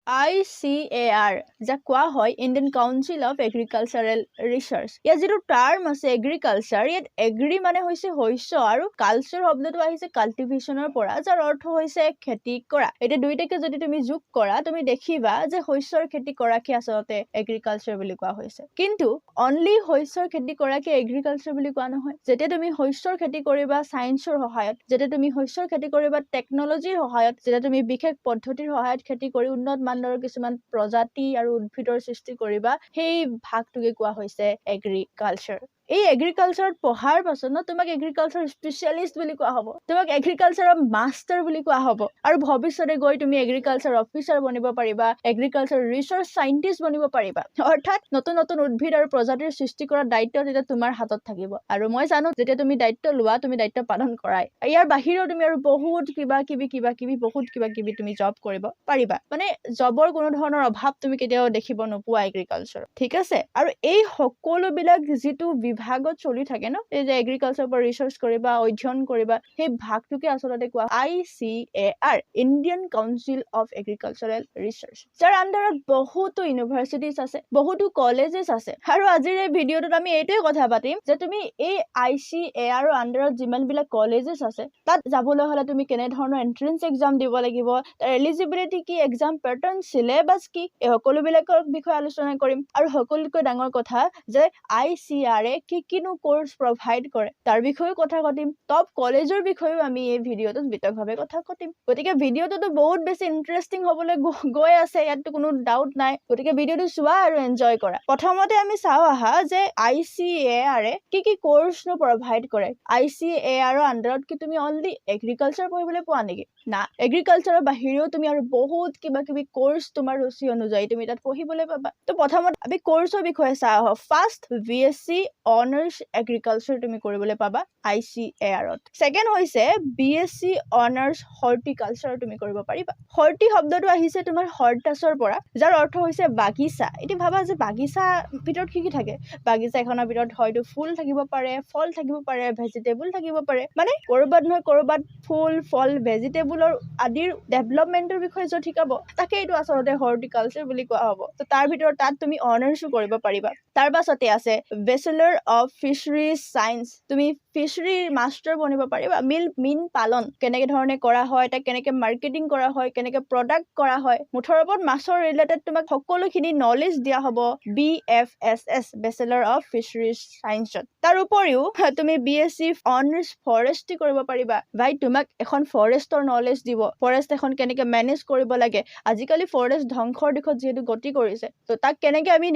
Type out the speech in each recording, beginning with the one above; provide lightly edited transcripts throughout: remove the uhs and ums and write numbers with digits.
ICAR যাক কোৱা হয় Indian council of agricultural research. ইয়াত যিটো টাৰ্ম আছে এগ্ৰিকালচাৰ, ইয়াত এগ্ৰি মানে হৈছে শস্য আৰু কালচাৰ শব্দটো আহিছে কাল্টিভেশ্যনৰ পৰা, যাৰ অৰ্থ হৈছে খেতি কৰা। এতিয়া দুইটাকে যদি তুমি যোগ কৰা তুমি দেখিবা যে শস্যৰ খেতি কৰাকে আচলতে এগ্ৰিকালচাৰ বুলি কোৱা হৈছে। কিন্তু অনলি শস্যৰ খেতি কৰাকে এগ্ৰিকালচাৰ বুলি কোৱা নহয়। যেতিয়া তুমি শস্যৰ খেতি কৰিবা চায়েন্সৰ সহায়ত, যেতিয়া তুমি শস্যৰ খেতি কৰিবা টেকনলজিৰ সহায়ত, যেতিয়া তুমি বিশেষ পদ্ধতিৰ সহায়ত খেতি কৰি উন্নত মানদণ্ডৰ কিছুমান প্ৰজাতি আৰু উদ্ভিদৰ সৃষ্টি কৰিবা, সেই ভাগটোকে কোৱা হৈছে এগ্ৰিকালচাৰ। এই এগ্ৰিকালচাৰত পঢ়াৰ পাছত তোমাক এগ্ৰিকালচাৰ স্পেচিয়েলিষ্ট বুলি কোৱা হ'ব, তোমাক এগ্ৰিকালচাৰৰ মাষ্টাৰ বুলি কোৱা হ'ব, আৰু ভৱিষ্যতে গৈ তুমি এগ্ৰিকালচাৰ অফিচাৰ বনিব পাৰিবা, এগ্ৰিকালচাৰ ৰিচাৰ্চ সাইন্টিষ্ট বনিব পাৰিবা। অৰ্থাৎ নতুন নতুন উদ্ভিদ আৰু প্ৰজাতিৰ সৃষ্টি কৰাৰ দায়িত্ব তেতিয়া তোমাৰ হাতত থাকিব। আৰু মই জানো যেতিয়া তুমি দায়িত্ব লোৱা তুমি দায়িত্ব পালন কৰাই। ইয়াৰ বাহিৰেও তুমি আৰু বহুত কিবা কিবি তুমি জব কৰিব পাৰিবা। মানে জবৰ কোনো ধৰণৰ অভাৱ তুমি কেতিয়াও দেখিব নোপোৱা এগ্ৰিকালচাৰত, ঠিক আছে? আৰু এই সকলোবিলাক যিটো বিভাগত চলি থাকে এই যে এগ্ৰিকালচাৰৰ পৰা ৰিচাৰ্চ কৰিবা, অধ্যয়ন কৰিবা, সেই ভাগটোকে আচলতে কোৱা ICAR, Indian council of agricultural research, যাৰ আণ্ডাৰত বহুতো ইউনিভাৰ্চিটিজ আছে, বহুতো কলেজেছ আছে। আৰু আজিৰ এই ভিডিঅ'টোত আমি এইটোৱে কথা পাতিম যে তুমি এই ICAR ৰ আণ্ডাৰত যিমান বিলাক কলেজেছ আছে তাত যাবলৈ হলে তুমি কেনেধৰণৰ এন্ট্ৰেন্স এক্সাম দিব লাগিব, তাৰ এলিজিবিলিটি কি, এক্সাম পেটাৰ্ণ, চিলেবাছ কি, এই সকলোবিলাকৰ বিষয়ে আলোচনা কৰিম। আৰু সকলোতকৈ ডাঙৰ কথা যে ICAR কিনো কোৰ্চ প্ৰভাইড কৰে তাৰ বিষয়েও কথা পাতিম। টপ কলেজৰ বিষয়েও আমি এই ভিডিঅ'টোত বিতংভাৱে কথা পাতিম। গতিকে ভিডিঅ'টোতো বহুত বেছি ইন্টাৰেষ্টিং হবলৈ গৈ আছে, ইয়াততো কোনো ডাউট নাই। গতিকে ভিডিঅ'টো চোৱা আৰু এনজয় কৰা। প্ৰথমতে আমি চাওঁ আহা যে ICAR কি কোৰ্চনো প্ৰভাইড কৰে। ICAR ৰ আণ্ডাৰত কি তুমি অনলি এগ্ৰিকালচাৰ পঢ়িবলৈ পোৱা নেকি? না, এগ্ৰিকালচাৰৰ বাহিৰেও তুমি আৰু বহুত কিবা কিবি কোৰ্চ তোমাৰ ৰুচি অনুযায়ী তুমি তাত পঢ়িবলৈ পাবা। তো প্ৰথমত আমি কোৰ্চৰ বিষয়ে চাওঁ আহক। ফাৰ্ষ্ট BSc অনাৰ্ছ এগ্ৰিকালচাৰ তুমি কৰিবলৈ পাবা ICAR ত। ছেকেণ্ড হৈছে BSc অনাৰ্ছ হৰ্টিকালচাৰ তুমি কৰিব পাৰিবা। হৰ্টি শব্দটো আহিছে তোমাৰ হৰ্টাছৰ পৰা, যাৰ অৰ্থ হৈছে বাগিচা। এতিয়া ভাবা যে বাগিচা ভিতৰত কি থাকে? বাগিচা এখনৰ ভিতৰত হয়তো ফুল থাকিব পাৰে, ফল থাকিব পাৰে, ভেজিটেবল থাকিব পাৰে। মানে কৰবাত নহয় কৰবাত ফুল, ফল, ভেজিটেবলৰ আদিৰ ডেভেলপমেন্টৰ বিষয়ে য'ত শিকাব তাকে এইটো আচলতে হৰ্টিকালচাৰ বুলি কোৱা হ'ব। তো তাৰ ভিতৰত তাত তুমি অনাৰ্ছো কৰিব পাৰিবা। তাৰ পাছতে আছে বেচেলৰ অফ ফিচাৰিজ চায়েন্স, তুমি ফিচাৰীৰ মাষ্টাৰ বনিব পাৰিবা। মীন পালন কেনেকে ধৰণে কৰা হয়, তাক কেনেকে মাৰ্কেটিং কৰা হয়, কেনেকে প্ৰডাক্ট কৰা হয়, মুঠৰ ওপৰত মাছৰ ৰিলেটেড তোমাক সকলোখিনি নলেজ দিয়া হ'ব BFSS, বেচেলৰ অফ ফিচাৰিজ চায়েন্সত। তাৰ উপৰিও তুমি BSc অনাৰ্ছ ফৰেষ্ট্ৰি কৰিব পাৰিবা। ভাই তোমাক এখন ফৰেষ্টৰ নলেজ দিব, ফৰেষ্ট এখন কেনেকে মেনেজ কৰিব লাগে। আজিকালি ফৰেষ্ট ধ্বংসৰ দিশত যিহেতু গতি কৰিছে, তো তাক কেনেকে আমি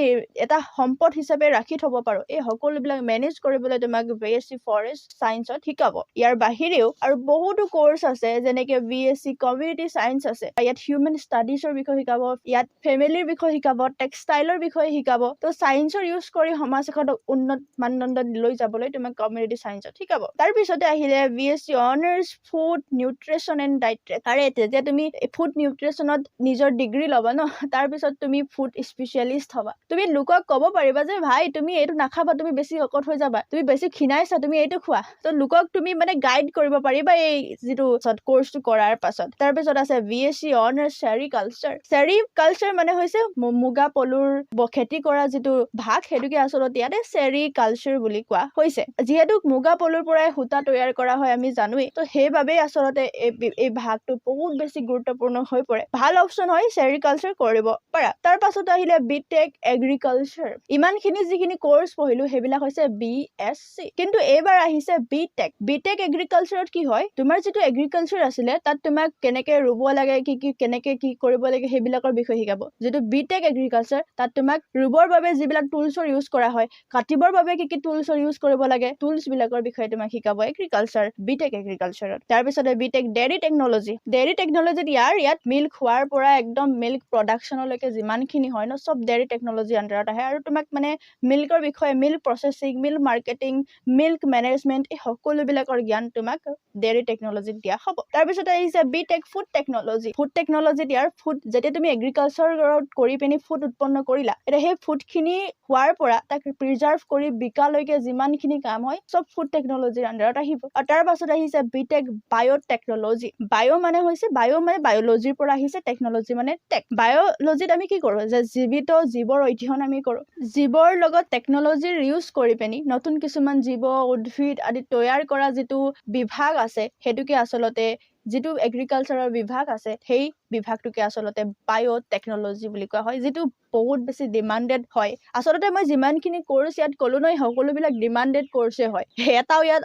এটা সম্পদ হিচাপে ৰাখি থব পাৰো, এই সকলোবিলাক মেনেজ কৰিবলৈ তোমাক BSc ফৰেষ্ট চায়েন্সত শিকাব। ইয়াৰ বাহিৰেও আৰু বহুতো কোৰ্চ আছে, যেনেকে BSc কমিউনিটি চায়েন্স আছে, ইয়াত হিউমেন ষ্টাডিজৰ বিষয়ে শিকাব, ইয়াত ফেমিলিৰ বিষয়ে শিকাব, টেক্সটাইলৰ বিষয়ে শিকাব। তো চায়েন্সৰ ইউজ কৰি সমাজ এখনক উন্নত মানদণ্ডত লৈ যাবলৈ তোমাক কমিউনিটি চায়েন্সত শিকাব। তাৰ পিছতে আহিলে BSc honours food nutrition and diet. আৰে যেতিয়া তুমি ফুড নিউট্ৰিচনত নিজৰ ডিগ্ৰী ল'বা তাৰ পিছত তুমি ফুড স্পেচিয়েলিষ্ট হবা। তুমি লোকক ক'ব পাৰিবা যে ভাই তুমি এইটো নাখাবা, তুমি বেছি শকত হৈ যাবা, তুমি বেছি ক্ষীণাইছা, তুমি এইটো খোৱা। তো লোকক তুমি মানে গাইড কৰিব পাৰিবা এই যিটো কোৰ্চটো কৰাৰ পাছত। তাৰ পিছত আছে BSc অনাৰ্ছ চেৰিকালচাৰ। চেৰিকালচাৰ মানে হৈছে মুগা পলুৰ খেতি কৰা যিটো ভাগ, সেইটোকে আচলতে ইয়াতে চেৰিকালচাৰ বুলি কোৱা হৈছে। যিহেতু মুগা পলুৰ পৰাই সূতা তৈয়াৰ কৰা হয় আমি জানোৱেই, তো সেইবাবেই আচলতে এই ভাগটো বহুত বেছি গুৰুত্বপূৰ্ণ হৈ পৰে। ভাল অপচন হয় চেৰিকালচাৰ কৰিব পাৰা। তাৰ পাছত আহিলে BTech এগ্ৰিকালচাৰ। ইমানখিনি যিখিনি কোৰ্চ পঢ়িলো সেইবিলাক হৈছে BSc, কিন্তু এইবাৰ আহিছে BTech এগ্ৰিকালচাৰত কি হয়, তোমাৰ যিটো এগ্ৰিকালচাৰ আছিলে তাত তোমাক কেনেকে ৰুব লাগে, কেনেকে কি কৰিব লাগে সেইবিলাকৰ বিষয়ে শিকাব। যিটো BTech এগ্ৰিকালচাৰ তাত তোমাক ৰুবৰ বাবে যিবিলাক টুলছৰ ইউজ কৰা হয়, কাটিবৰ বাবে কি টুলছৰ ইউজ কৰিব লাগে, টুলছ বিলাকৰ বিষয়ে তোমাক শিকাব এগ্ৰিকালচাৰ BTech এগ্ৰিকালচাৰত। তাৰ পিছতে BTech ডেইৰী টেকনলজি। ইয়াত মিল্ক হোৱাৰ পৰা একদম মিল্ক প্ৰডাকশ্যনলৈকে যিমানখিনি হয় চব ডেইৰী টেকনলজি আণ্ডাৰত আহে, আৰু তোমাক মানে মিল্কৰ বিষয়ে, milk processing, milk marketing, milk management, এই সকলোবিলাকৰ জ্ঞান তোমাক ডেইৰী টেকনলজিত দিয়া হ'ব। তাৰপিছত আহিছে বিটেক ফুড টেকনলজি। ফুড টেকনলজিত ইয়াৰ ফুড যেতিয়া তুমি এগ্ৰিকালচাৰত কৰি পিনি ফুড উৎপন্ন কৰিলা, এতিয়া সেই ফুডখিনি হোৱাৰ পৰা তাক প্ৰিজাৰ্ভ কৰি বিকালৈকে যিমানখিনি কাম হয় চব ফুড টেকনলজিৰ আণ্ডাৰত আহিব। আৰু তাৰ পাছত আহিছে বিটেক বায়'টেকনলজি। বায়' মানে বায়'লজিৰ পৰা আহিছে, টেকনলজি মানে টেক। বায়'লজিত আমি কি কৰোঁ যে জীৱিত জীৱৰ অধ্যয়ন আমি কৰোঁ। জীৱৰ লগত টেকনলজিৰ ইউজ কৰি পিনি নতুন কিছুমান জীৱ উদ্ভিদ আদি তৈয়াৰ কৰা যিটো বিভাগ আছে সেইটোকে আচলতে যিটো এগ্ৰিকালচাৰৰ বিভাগ আছে সেই বিভাগটোকে আচলতে বায়'টেকনলজি বুলি কোৱা হয়, যিটো বহুত বেছি ডিমাণ্ডেড হয়। আচলতে মই যিমানখিনি কোৰ্চ ইয়াত ক'লো নহয় সকলোবিলাক ডিমাণ্ডেড কোৰ্চে হয়। এটাও ইয়াত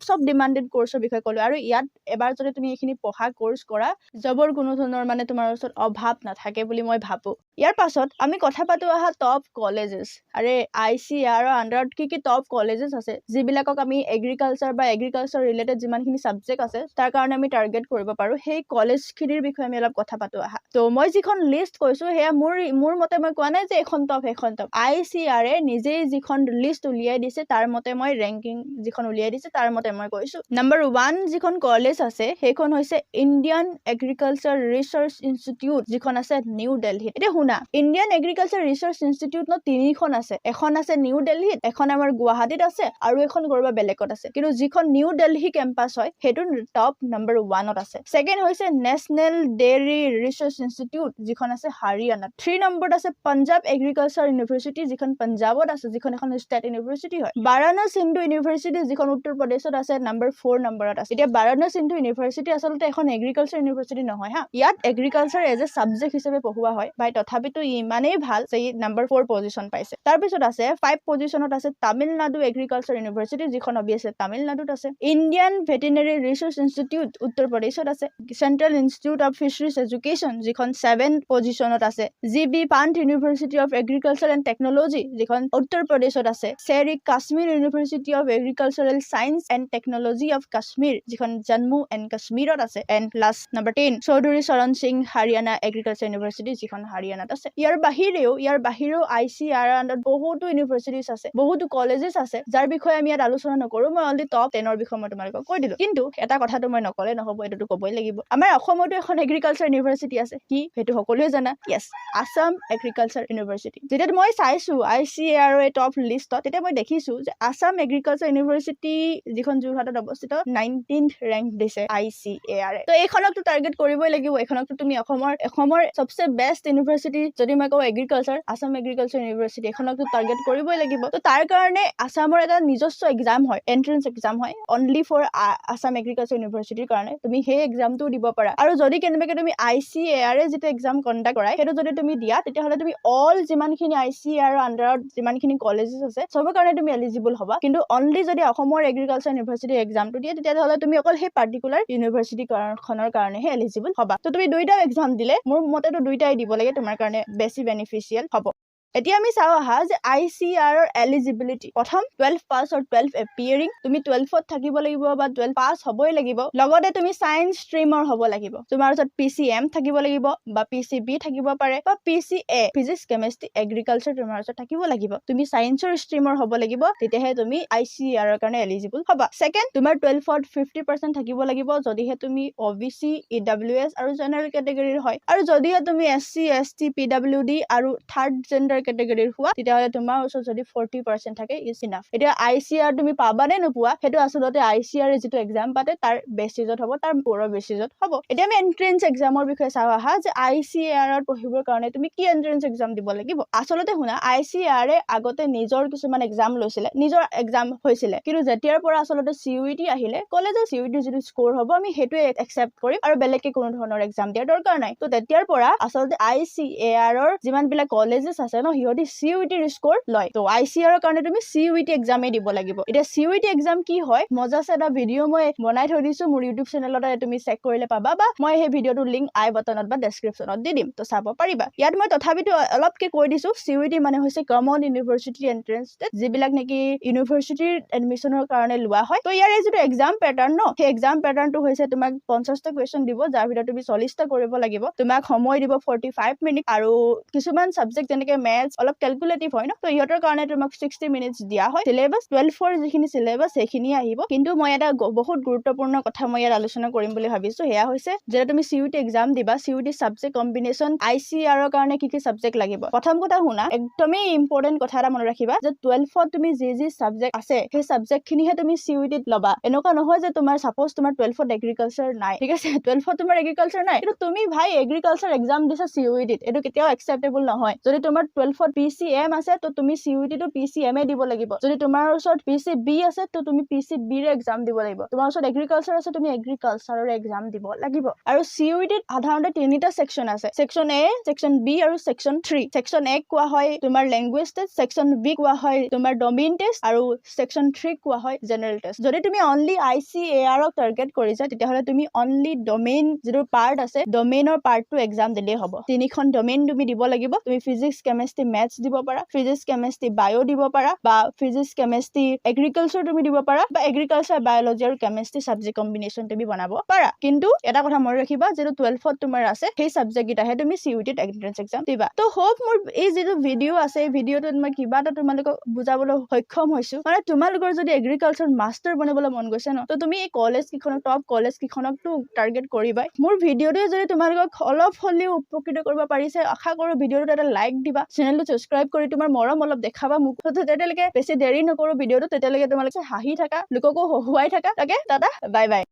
চব ডিমাণ্ডেড কোৰ্চৰ বিষয়ে ক'লো। আৰু ইয়াত এবাৰ যদি তুমি এইখিনি পঢ়া কোৰ্চ কৰা জবৰ কোনো ধৰণৰ মানে তোমাৰ ওচৰত অভাৱ নাথাকে বুলি মই ভাবোঁ। ইয়াৰ পাছত আমি কথা পাতো আহা টপ কলেজেছ। আৰে ICAR আণ্ডাৰত কি টপ কলেজেছ আছে যিবিলাকক আমি এগ্ৰিকালচাৰ বা এগ্ৰিকালচাৰ ৰিলেটেড যিমানখিনি ছাবজেক্ট আছে তাৰ কাৰণে আমি টাৰ্গেট কৰিব পাৰোঁ, সেই কলেজখিনিৰ বিষয়ে আমি অলপ কথা পাতো আহা। তো মই যিখন লিষ্ট কৈছোঁ সেয়া মোৰ মতে মই কোৱা নাই যে এখন টপ সেইখন টপ। ICAR নিজেই যিখন লিষ্ট উলিয়াই দিছে তাৰ মতে মই ৰেংকিং যিখন উলিয়াই দিছে তাৰ মতে মই কৈছোঁ। নম্বৰ 1 যিখন কলেজ আছে সেইখন হৈছে ইণ্ডিয়ান এগ্ৰিকালচাৰ ৰিচাৰ্চ ইনষ্টিটিউট, যিখন আছে নিউ দিল্লীত। এতিয়া শুনা, ইণ্ডিয়ান এগ্ৰিকালচাৰ ৰিচাৰ্চ ইনষ্টিটিউট তিনিখন আছে। এখন আছে নিউ দিল্লীত, এখন আমাৰ গুৱাহাটীত আছে আৰু এখন কৰবা বেলেগত আছে। কিন্তু যিখন নিউ দিল্লী কেম্পাছ হয় সেইটো টপ নম্বৰ 1ত আছে। ছেকেণ্ড হৈছে নেশ্যনেল ডেইৰী ৰিচাৰ্চ ইনষ্টিটিউট, যিখন আছে হাৰিয়ানাত। 3 নম্বৰত আছে পাঞ্জাৱ এগ্ৰিকালচাৰ ইউনিভাৰ্চিটি, যিখন পাঞ্জাৱত আছে, যিখন এখন ষ্টেট ইউনিভাৰ্চিটি হয়। বাৰাণসী হিন্দু ইউনিভাৰ্চিটি যিখন উত্তৰ প্ৰদেশত আছে নম্বৰ 4 নম্বৰত আছে। এতিয়া বাৰাণসী হিন্দু ইউনিভাৰ্চিটি আচলতে এখন এগ্ৰিকালচাৰ ইউনিভাৰ্চিটি নহয় হা, ইয়াত এগ্ৰিকালচাৰ এজ এ ছাবজেক্ট হিচাপে পঢ়োৱা হয় বাই, তথাপিতো ইমানেই ভাল যে ই নম্বৰ 4 পজিশ্যন পাইছে। তাৰপিছত আছে 5 পজিশ্যনত আছে তামিলনাডু এগ্ৰিকালচাৰ ইউনিভাৰ্চিটি, যিখন অবিয়াছলি তামিলনাডুত আছে। ইণ্ডিয়ান ভেটেনেৰী ৰিচাৰ্চ ইনষ্টিটিউট উত্তৰ প্ৰদেশত আছে। Central institute of fisheries education যিখন 7 পজিশ্যনত আছে। GB Pant university of agriculture and technology যিখন উত্তৰ প্ৰদেশত আছে। Sher e Kashmir university of agricultural science and technology of Kashmir, যিখন জম্মু এণ্ড কাশ্মীৰত আছে। And last number 10 Chaudhary Charan Singh Haryana agriculture university, যিখন হাৰিয়ানাত আছে। ইয়াৰ বাহিৰেও ICAR আণ্ডাৰত বহুতো ইউনিভাৰ্চিটিজ আছে, বহুতো কলেজেছ আছে, যাৰ বিষয়ে আমি ইয়াত আলোচনা নকৰোঁ। মই অলৰেডি টপ 10ৰ বিষয়ে মই তোমালোকক কৈ দিলোঁ। কিন্তু এটা কথাটো মই নকলে নহ'ব, এইটোতো ক'বই লাগিব। আমাৰ অসমতো এখন এগ্ৰিকালচাৰ ইউনিভাৰ্চিটি আছে, কি সেইটো সকলোৱে জানা, য়েছ, আছাম এগ্ৰিকালচাৰ ইউনিভাৰ্চিটি। যেতিয়া মই চাইছোঁ ICAR টপ লিষ্টত, তেতিয়া মই দেখিছোঁ যে আছাম এগ্ৰিকালচাৰ ইউনিভাৰ্চিটি যিখন যোৰহাটত অৱস্থিত 19th ৰেংক দিছে ICAR। তো এইখনকতো টাৰ্গেট কৰিবই লাগিব। এইখনকতো তুমি অসমৰ চবচে বেষ্ট ইউনিভাৰ্চিটি যদি মই কওঁ এগ্ৰিকালচাৰ, আছাম এগ্ৰিকালচাৰ ইউনিভাৰ্চিটি, এইখনকতো টাৰ্গেট কৰিবই লাগিব। তো তাৰ কাৰণে আছামৰ এটা নিজস্ব এক্সাম হয়, এন্ট্ৰেন্স এক্সাম হয় অনলি ফৰ আছাম এগ্ৰিকালচাৰ ইউনিভাৰ্চিটিৰ কাৰণে। তুমি সেই এক্সামটো দিব পাৰা। আৰু যদি কেনেবাকে তুমি ICAR যিটো এক্সাম কণ্ডাক্ট কৰাই সেইটো যদি তুমি দিয়া, তেতিয়াহ'লে তুমি অল যিমানখিনি ICAR আণ্ডাৰত যিমানখিনি কলেজেছ আছে চবৰ কাৰণে তুমি এলিজিবল হ'বা। কিন্তু অনলি যদি অসমৰ এগ্ৰিকালচাৰ ইউনিভাৰ্চিটিৰ এক্সামটো দিয়ে তেতিয়াহ'লে তুমি অকল সেই পাৰ্টিকুলাৰ ইউনিভাৰ্চিটি খনৰ কাৰণেহে এলিজিবল হ'বা। তো তুমি দুইটা এক্সাম দিলে মোৰ মতেতো দুইটাই দিব লাগে, তোমাৰ কাৰণে বেছি বেনিফিচিয়েল হ'ব। এতিয়া আমি চাওঁ আহা যে ICAR এলিজিবিলিটি। প্ৰথম 12 পাছ আৰু 12 এপিয়াৰিং, তুমি 12ত থাকিব লাগিব বা 12 পাছ হ'বই লাগিব। লগতে তুমি সায়েন্স ষ্ট্ৰীমৰ হ'ব লাগিব। তোমাৰ ওচৰত PCM থাকিব লাগিব বা PCB থাকিব পাৰে বা PCA ফিজিক্স কেমেষ্ট্ৰি এগ্ৰিকালচাৰ তোমাৰ ওচৰত থাকিব লাগিব। তুমি সায়েন্সৰ ষ্ট্ৰীমৰ হ'ব লাগিব, তেতিয়াহে তুমি ICAR ৰ কাৰণে এলিজিবল হ'বা। ছেকেণ্ড, তোমাৰ 12ত 50% থাকিব লাগিব যদিহে তুমি OBC, EWS আৰু জেনাৰেল কেটেগৰীৰ হয়। আৰু যদিহে তুমি SC, ST, PWD আৰু থাৰ্ড জেণ্ডাৰ কেটেগৰীৰ হোৱা, তেতিয়াহ'লে তোমাৰ ওচৰত যদি 40% থাকে ইজ ইনাফ। এতিয়া ICAR তুমি পাবা নে নোপোৱা সেইটো আচলতে ICAR যিটো এক্সাম পাতে তাৰ বেচিছত হ'ব, তাৰ ওপৰৰ বেচিছত হ'ব। এতিয়া আমি এন্ট্ৰেন্স এক্সামৰ বিষয়ে চাওঁ আহা যে ICAR পঢ়িবৰ কাৰণে তুমি কি এন্ট্ৰেন্স এক্সাম দিব লাগিব। আচলতে শুনা, ICAR আগতে নিজৰ কিছুমান এক্সাম লৈছিলে, নিজৰ এক্সাম হৈছিলে, কিন্তু যেতিয়াৰ পৰা আচলতে CUET আহিলে ক'লে যে CUET যিটো স্ক'ৰ হ'ব আমি সেইটোৱে একচেপ্ট কৰিম আৰু বেলেগকে কোনো ধৰণৰ এক্সাম দিয়াৰ দৰকাৰ নাই। তো তেতিয়াৰ পৰা আচলতে ICAR যিমান বিলাক কলেজেছ আছে ন, সিহঁতি CUET স্ক'ৰ লয়। তো ICAR কাৰণে তুমি CUET এক্সামে দিব লাগিব। এতিয়া CUET এক্সাম কি হয়, মজাছে এটা ভিডিঅ' মই বনাই থৈ দিছোঁ মোৰ ইউটিউব চেনেলতে, তুমি চেক কৰিলে পাবা বা মই সেই ভিডিঅ'টোৰ লিংক আই বাটনত বা ডেছক্ৰিপশ্যনত দি দিম, তো চাব পাৰিবা। ইয়াত মই তথাপিতো অলপকে কৈ দিছোঁ, CUET মানে হৈছে কমন ইউনিভাৰ্চিটি এন্ট্ৰেন্স টেষ্ট, যিবিলাক নেকি ইউনিভাৰ্চিটিৰ এডমিশ্যনৰ কাৰণে লোৱা হয়। তো ইয়াৰ এই যিটো এক্সাম পেটাৰ্ণ ন, সেই এক্সাম পেটাৰ্ণটো হৈছে তোমাক 50টা কুৱেশ্যন দিব, যাৰ ভিতৰত তুমি 40টা কৰিব লাগিব। তোমাক সময় দিব 45 মিনিট, আৰু কিছুমান ছাবজেক্ট যেনেকে মেথ, মেথছ অলপ ক্যালকুলেটিভ হয় ন, তো ইহঁতৰ কাৰণে তোমাক 60 মিনিটছ দিয়া হয়। সিলেবাস 12 যিখিনি সিলেবাস সেইখিনি আহিব, কিন্তু মই এটা বহুত গুৰুত্বপূৰ্ণ কথা মই ইয়াত আলোচনা কৰিম বুলি ভাবিছো। সেয়া হৈছে যেতিয়া তুমি CUET এক্সাম দিবা, CUET সাবজেক্ট কম্বিনেশ্যন ICR ৰ কাৰণে কি সাবজেক্ট লাগিব। প্ৰথম কথা শুনা, একদমেই ইম্পৰ্টেন্ট কথা এটা মনত ৰাখিবা যে 12ত তুমি যি সাবজেক্ট আছে সেই সাবজেক্ট খিনিহে তুমি CUET ল'বা। এনেকুৱা নহয় যে তোমাৰ সাপোজ তোমাৰ 12ত এগ্ৰিকালচাৰ নাই, ঠিক আছে, 12ত তোমাৰ এগ্ৰিকালচাৰ নাই, কিন্তু তুমি ভাই এগ্ৰিকালচাৰ এক্সাম দিছা CUET, এইটো কেতিয়াও একচেপ্টেবল নহয়। যদি তোমাৰ 12ত PCM আছে তো তুমি CUET টো PCM দিব লাগিব। যদি তোমাৰ ওচৰত PCB আছে তো তুমি PCB ৰ এক্সাম দিব লাগিব। তোমাৰ ওচৰত এগ্ৰিকালচাৰ আছে তুমি এগ্ৰিকালচাৰৰ এক্সাম দিব লাগিব। আৰু CUET সাধাৰণতে তিনিটা সেকশন আছে, সেকশন A, সেকশন B আৰু সেকশন 3। সেকশন A কোৱা হয় তোমাৰ ল্যাঙ্গুৱেজ টেষ্ট, সেকশন B কোৱা হয় তোমাৰ ডমেইন টেষ্ট, আৰু সেকশন 3 কোৱা হয় জেনাৰেল টেষ্ট। যদি তুমি অনলি ICAR ক টাৰ্গেট কৰিছা তেতিয়াহলে তুমি অনলি ডমেইন যিটো পাৰ্ট আছে ডমেইনৰ পাৰ্টটো এক্সাম দিলেই হ'ব। তিনিখন ডমেইন তুমি দিব লাগিব। তুমি ফিজিক্স, কেমিষ্ট্ৰি, মেথছ দিব পাৰা, ফিজিক্স, কেমিষ্ট্ৰি, বায়ো দিব পাৰা, বা ফিজিক্স, কেমিষ্ট্ৰি, এগ্ৰিকালচাৰ তুমি দিব পাৰা, বা এগ্ৰিকালচাৰ, বায়োলজি আৰু কেমিষ্ট্ৰি সাবজেক্ট কম্বিনেশ্যন তুমি বনাব পাৰা। কিন্তু এটা কথা মনত ৰাখিবা, যেটো 12ত তোমাৰ আছে সেই সাবজেক্ট কেইটাহে তুমি CUET এন্ট্ৰেন্স এক্সাম দিবা। তো হোপ মোৰ এই যেটো ভিডিও আছে এই ভিডিওটোত মই কিবা এটা তোমালোকক বুজাবলৈ সক্ষম হৈছো। মানে তোমালোকৰ যদি এগ্ৰিকালচাৰ মাষ্টাৰ বনিবলৈ মন গৈছে ন, তো তুমি এই কলেজ কিখনক, টপ কলেজ কিখনকটো টাৰ্গেট কৰিবাই। মোৰ ভিডিওটোৱে যদি তোমালোকক অলপ হলেও উপকৃত কৰিব পাৰিছে, আশা কৰো ভিডিওটোত এটা লাইক দিবা, চেনেলটো সাবস্ক্ৰাইব কৰি তোমাৰ মৰম অলপ দেখাবা মোক। তো তেতিয়ালৈকে বেছি দেৰি নকৰো ভিডিওটো, তেতিয়ালৈকে তোমালোকে হাঁহি থাকা, লোককো হহুৱাই থাকা। তাকে টাটা, বাই বাই।